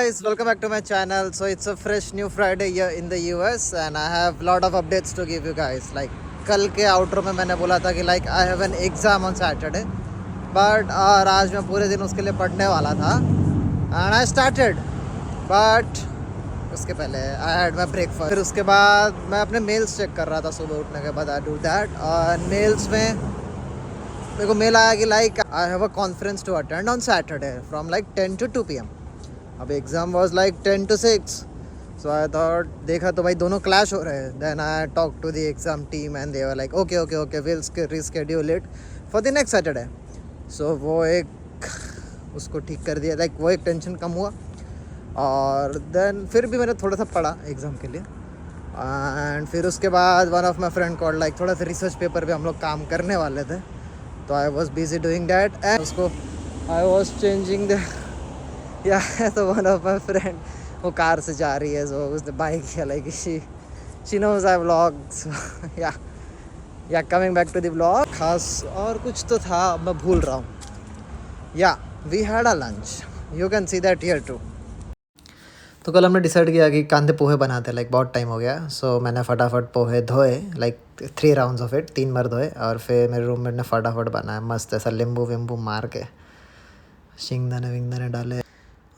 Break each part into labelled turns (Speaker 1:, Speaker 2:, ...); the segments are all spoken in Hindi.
Speaker 1: guys, welcome back to my channel. So it's a fresh new Friday here in the US and I have lot of updates to give you guys. Like कल के आउटरो में मैंने बोला था कि like I have an exam on Saturday, but आज मैं पूरे दिन उसके लिए पढ़ने वाला था and I started, but उसके पहले I had my breakfast. फिर उसके बाद मैं अपने मेल्स चेक कर रहा था सुबह उठने के बाद. I do that और मेल्स में मेरे को मेल आया कि like I have a conference to attend on Saturday from like 10 to 2 PM. अब exam was like 10 to 6, so I thought देखा तो भाई दोनों क्लैश हो रहे हैं. Then I talk to the exam team and they were like okay will reschedule it for the next Saturday. So वो एक उसको ठीक कर दिया, लाइक वो एक टेंशन कम हुआ. और देन फिर भी मैंने थोड़ा सा पढ़ा एग्ज़ाम के लिए एंड फिर उसके बाद one of my friend called, like थोड़ा सा रिसर्च पेपर पे हम लोग काम करने वाले थे तो I was busy doing that and उसको आई वॉज चेंजिंग द या तो वन ऑफ माई फ्रेंड वो कार से जा रही है, सो उसने बाइक किया like she knows I vlog. Yeah coming back to the vlog, खास और कुछ तो था मैं भूल रहा हूँ. Yeah we had a lunch, you can see that here too. तो कल हमने डिसाइड किया कि कांदे पोहे बनाते हैं, लाइक बहुत टाइम हो गया. सो मैंने फटाफट पोहे धोए, लाइक 3 राउंड्स ऑफ इट, 3 बार धोए. और फिर मेरे रूममेट ने फटाफट बनाया मस्त ऐसा नींबू वींबू मार के, शिंगदाने विंगदाने डाले.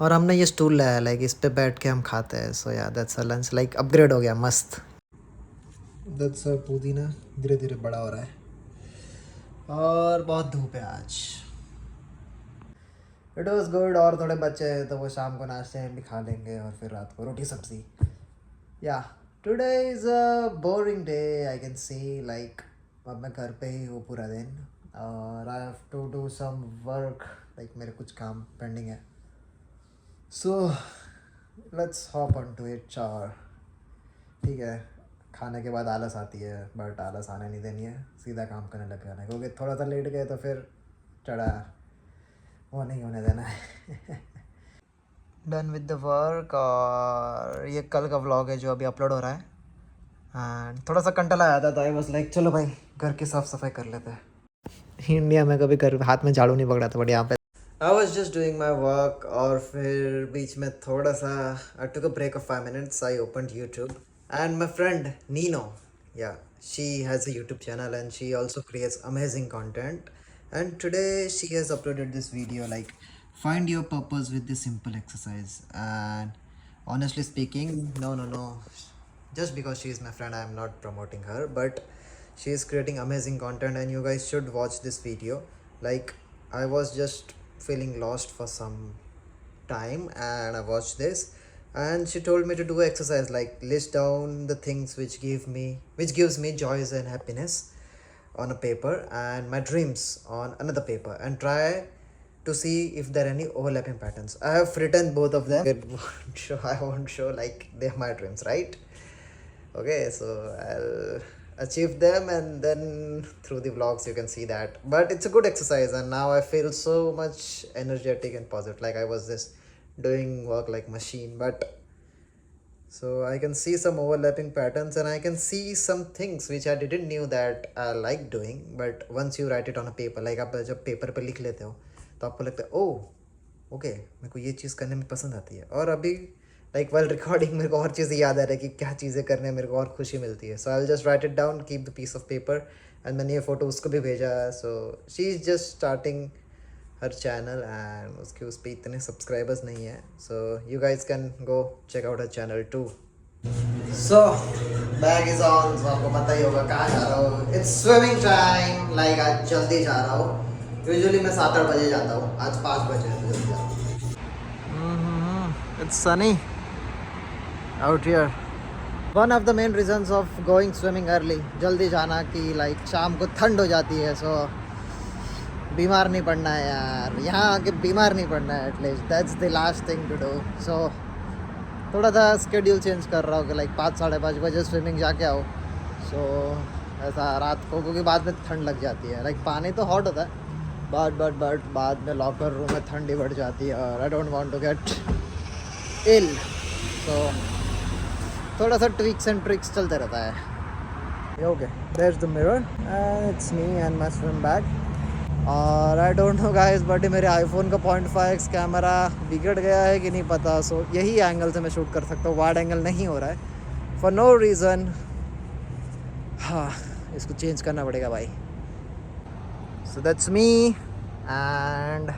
Speaker 1: और हमने ये स्टूल लाया, लाइक इस पे बैठ के हम खाते हैं. सो या that's a lunch, like upgrade हो गया मस्त. दैट्स अ पुदीना धीरे धीरे बड़ा हो रहा है और बहुत धूप है आज. It was good. और थोड़े बच्चे हैं तो वो शाम को नाश्ते में भी खा लेंगे और फिर रात को रोटी सब्जी. Yeah today is a boring day I can see. Like अब मैं घर पे ही हूँ पूरा दिन और I have to do some work, like मेरे कुछ काम पेंडिंग है. So let's hop on to it. और ठीक है, खाने के बाद आलस आती है बट आलस आने नहीं देनी है, सीधा काम करने लग जाना है क्योंकि थोड़ा सा लेट गए तो फिर चढ़ा वो नहीं होने देना है. Done with the work. और ये कल का व्लॉग है जो अभी अपलोड हो रहा है. एंड थोड़ा सा कंटल आया था तो आई वाज लाइक चलो भाई घर की साफ़ सफाई कर लेते हैं. इंडिया में कभी घर हाथ में झाड़ू नहीं पकड़ा था बट यहाँ पे I was just doing my work. और फिर बीच में थोड़ा सा I took a break of 5 minutes. I opened YouTube and my friend Nino, yeah she has a YouTube channel and she also creates amazing content. And today she has uploaded this video like find your purpose with this simple exercise. And honestly speaking, no, just because she is my friend I am not promoting her, but she is creating amazing content and you guys should watch this video. Like I was just feeling lost for some time and I watched this and she told me to do exercise, like list down the things which gives me joys and happiness on a paper and my dreams on another paper and try to see if there are any overlapping patterns. I have written both of them. I won't show like they're my dreams, right? Okay, so I'll achieve them and then through the vlogs you can see that. But it's a good exercise and now I feel so much energetic and positive, like I was just doing work like machine. But so I can see some overlapping patterns and I can see some things which I didn't knew that I like doing. But once you write it on a paper, like आप जब पेपर पे लिख लेते हो तो आपको लगता है ओह ओके मेरे को ये चीज़ करने में पसंद आती है. और अभी लाइक वाइल रिकॉर्डिंग मेरे को और चीज़ें याद आ रही है कि क्या चीज़ें करने में मेरे को और खुशी मिलती है. So I will just write it down, keep the piece of paper. And मैंने ये फ़ोटो उसको भी भेजा. So she is just starting her channel and उसके उस पर इतने सब्सक्राइबर्स नहीं है. So you guys can go check out her channel too. So bag is on. So आपको पता ही होगा कहाँ जा रहा हूँ. It's swimming time. लाइक आज जल्दी जा रहा हूँ. यूजुअली मैं 7-8 बजे जाता हूँ, आज 5 बजे तो जल्दी जा रहा हूँ. It's Sunny out here. One of the main reasons of going swimming early, जल्दी जाना कि लाइक शाम को ठंड हो जाती है. सो बीमार नहीं पड़ना है यार, यहाँ आके बीमार नहीं पड़ना है at least. That's the last thing to do. So थोड़ा सा स्केड्यूल चेंज कर रहा हूँ कि लाइक 5-5:30 बजे स्विमिंग जाके आओ. सो ऐसा रात को, क्योंकि बाद में ठंड लग जाती है. लाइक पानी तो हॉट होता है बट बाद में लॉकर रूम में ठंडी बढ़ जाती है और I don't want to get ill. So थोड़ा सा ट्विक्स एंड ट्रिक्स चलते रहता है. Okay, there is the mirror and it's me and my swim bag. और I don't know guys but मेरे आईफोन का 0.5x कैमरा बिगड़ गया है कि नहीं पता. सो यही एंगल से मैं शूट कर सकता हूँ, वाइड एंगल नहीं हो रहा है फॉर नो रीज़न. हाँ, इसको चेंज करना पड़ेगा भाई. So that's me and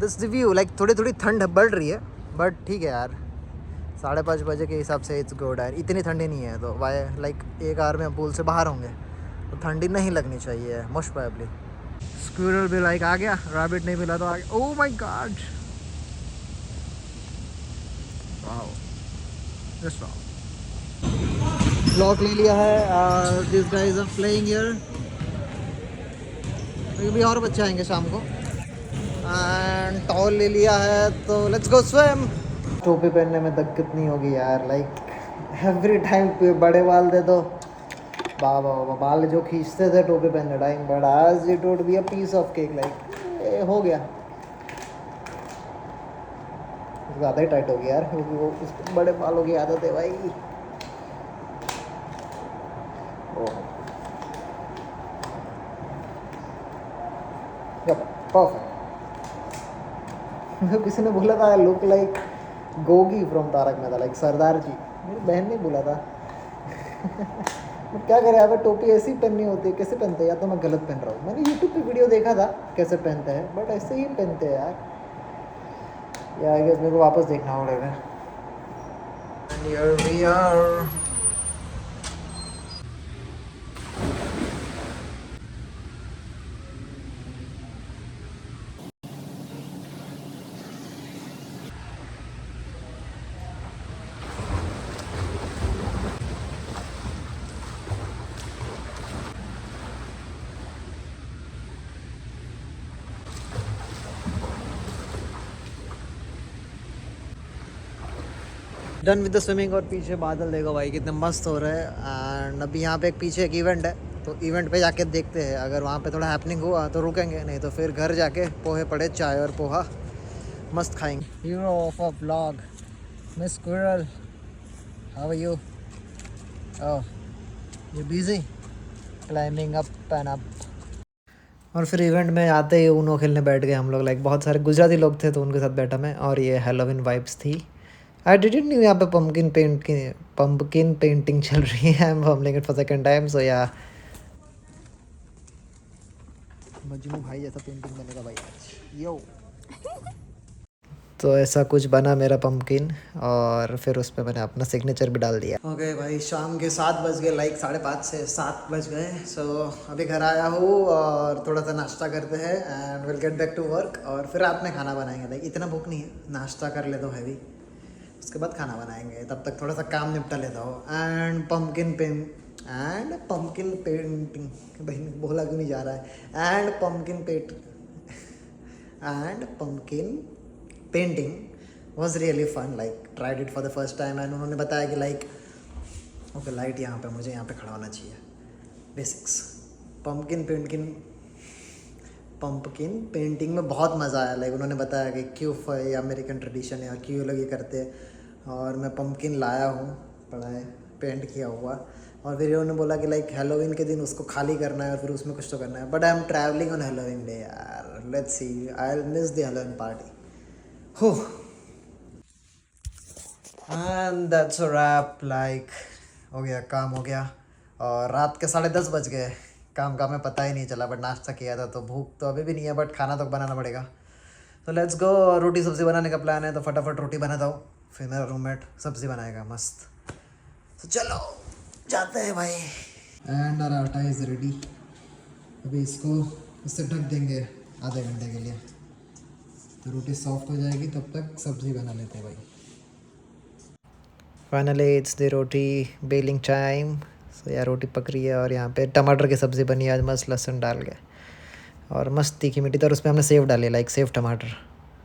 Speaker 1: this the view. Like थोड़ी थोड़ी ठंड बढ़ रही है बट ठीक है यार. 5:30 बजे के हिसाब से इट्स गुड यार. इतनी ठंडी नहीं है तो वाई लाइक एक आवर में पूल से बाहर होंगे तो ठंडी नहीं लगनी चाहिए मोस्ट प्रोबेबली. स्क्विरल भी लाइक आ गया, रैबिट नहीं मिला तो आ गया. Oh my god, wow, just wow. Lock ले लिया है. This guys are playing here. भी और बच्चे आएंगे शाम को. एंड टॉल ले लिया है तो लेट्स गो स्विम. टोपी पहनने में दिक्कत नहीं होगी यार. लाइक एवरी टाइम बड़े बाल दे दो, बाबा बाबा बाल जो खींचते थे टोपी पहनने टाइम, बट आज it would be a piece of cake. Like हो गया, ज़्यादा ही टाइट हो गया यार क्योंकि वो उस बड़े बालों की आदत है भाई. परफेक्ट. किसी ने बोला था look like Gogi from Taarak Mehta, like sardar ji. मेरी बहन ने बोला था. क्या करें यार, टोपी ऐसी पहननी होती है. कैसे पहनते हैं, या तो मैं गलत पहन रहा हूँ. मैंने यूट्यूब पे वीडियो देखा था कैसे पहनते हैं बट ऐसे ही पहनते हैं यार. या आई गेस मेरे को वापस देखना पड़ेगा. And here we are. Done with the swimming. और पीछे बादल देखो भाई कितने मस्त हो रहे हैं. एंड अभी यहाँ पे एक पीछे एक इवेंट है तो इवेंट पे जाके देखते हैं. अगर वहाँ पे थोड़ा हैपनिंग हुआ तो रुकेंगे, नहीं तो फिर घर जाके पोहे पड़े, चाय और पोहा मस्त खाएंगे. Hero of a vlog miss squirrel, how are you? Oh you busy climbing up and up. और फिर इवेंट में आते ही ऊनो खेलने बैठ गए हम लोग. लाइक बहुत सारे गुजराती लोग थे तो उनके साथ बैठा मैं. और ये हैलोवीन वाइब्स थी. आई डिडंट न्यू यहाँ पे पम्पकिन पेंटिंग चल रही है. I am forming it for second time. So yeah Majnu भाई जैसा पेंटिंग बनेगा भाई आज. यो तो ऐसा कुछ बना मेरा पम्पकिन और फिर उस पर मैंने अपना सिग्नेचर भी डाल दिया. ओके भाई, शाम के 7 बज गए. लाइक 5:30 से 7 बज गए. सो अभी घर आया हूँ और थोड़ा सा नाश्ता करते हैं and will get back to work. और फिर रात में खाना बनाएंगे. लाइक इतना भूख नहीं है, नाश्ता कर ले तो हैवी, उसके बाद खाना बनाएंगे. तब तक थोड़ा सा काम निपटा लेता हूँ. एंड पम्पकिन पेंटिंग भाई बोला क्यों नहीं जा रहा है. And pumpkin painting was really fun. Like tried it for the first time. And उन्होंने बताया कि लाइक ओके लाइट यहाँ पे, मुझे यहाँ पे खड़ा होना चाहिए. बेसिक्स पम्पकिन पेंटिंग में बहुत मज़ा आया. लाइक उन्होंने बताया कि क्यों ये अमेरिकन ट्रेडिशन है और क्यों ये लोग ये करते हैं. और मैं पम्पकिन लाया हूँ, पड़ा है पेंट किया हुआ. और फिर उन्होंने बोला कि लाइक हेलोवीन के दिन उसको खाली करना है और फिर उसमें कुछ तो करना है. But I am travelling on Halloween day यार. Let's see, I will miss the Halloween party. Oh and that's a wrap. Like हो गया, काम हो गया. और रात के 10:30 बज गए. काम का में पता ही नहीं चला. बट नाश्ता किया था तो भूख तो अभी भी नहीं है, बट खाना तो बनाना पड़ेगा. तो लेट्स गो. रोटी सब्ज़ी बनाने का प्लान है तो फटाफट रोटी बनाता हूँ. फिर मेरा रूममेट सब्ज़ी बनाएगा मस्त. तो चलो जाते हैं भाई. एंड आवर आटा इज़ रेडी. अभी इसको इससे ढक देंगे आधे घंटे के लिए तो रोटी सॉफ्ट हो जाएगी. तब तक सब्ज़ी बना लेते हैं भाई. फाइनली इट्स द रोटी बेलिंग टाइम. सो यार रोटी पक रही है और यहाँ पे टमाटर की सब्ज़ी बनी है आज मस्त लहसुन डाल के और मस्त तीखी मीठी. और उसमें हमने सेव डाली, लाइक सेव टमाटर,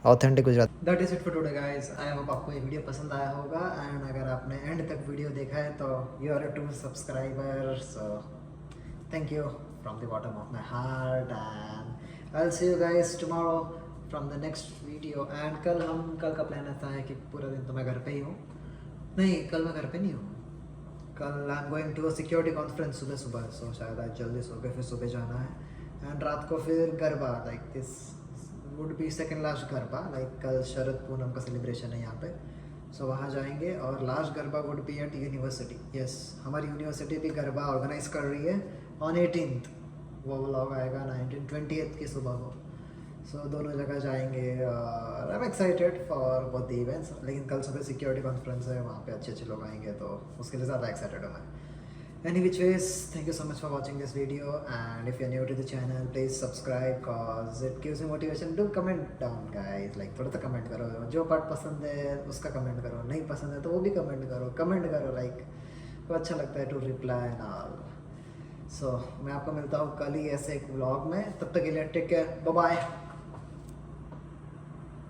Speaker 1: authentic Gujarat. That is it for today guys. I hope आपको ये वीडियो पसंद आया होगा. एंड अगर आपने एंड तक वीडियो देखा है तो you are a true subscriber. So thank you from the bottom of my heart. And I will see you guys tomorrow from the next video. And कल का प्लान ऐसा है कि पूरा दिन तो मैं घर पे ही हूँ. नहीं, कल मैं घर पे नहीं हूँ. कल I am going to a security conference सुबह. सो शायद आज जल्दी सो के फिर सुबह जाना है. एंड रात को फिर garba, like this would be second last garba, like कल शरद पूनम का सेलिब्रेशन है यहाँ पे, सो वहाँ जाएंगे। और last garba would be at university, yes हमारी यूनिवर्सिटी भी गरबा ऑर्गेनाइज कर रही है ऑन 18th, वो व्लॉग आएगा 20th की सुबह को। सो दोनों जगह जाएंगे और I am excited for both the events. लेकिन कल सुबह सिक्योरिटी कॉन्फ्रेंस है, वहाँ पे अच्छे अच्छे लोग आएंगे, तो उसके लिए ज़्यादा एक्साइटेड हूँ मैं। Any which ways, thank you so much for watching this video, and if you're new to the channel, please subscribe cause it gives me motivation. Do comment down guys, like थोड़ा सा कमेंट करो, जो पार्ट पसंद है उसका कमेंट करो, नहीं पसंद है तो वो भी कमेंट करो, लाइक तो अच्छा लगता है टू रिप्लाई एंड ऑल। सो मैं आपको मिलता हूँ कल ही ऐसे एक व्लॉग में, तब तक के लिए टेक केयर, बाय बाय।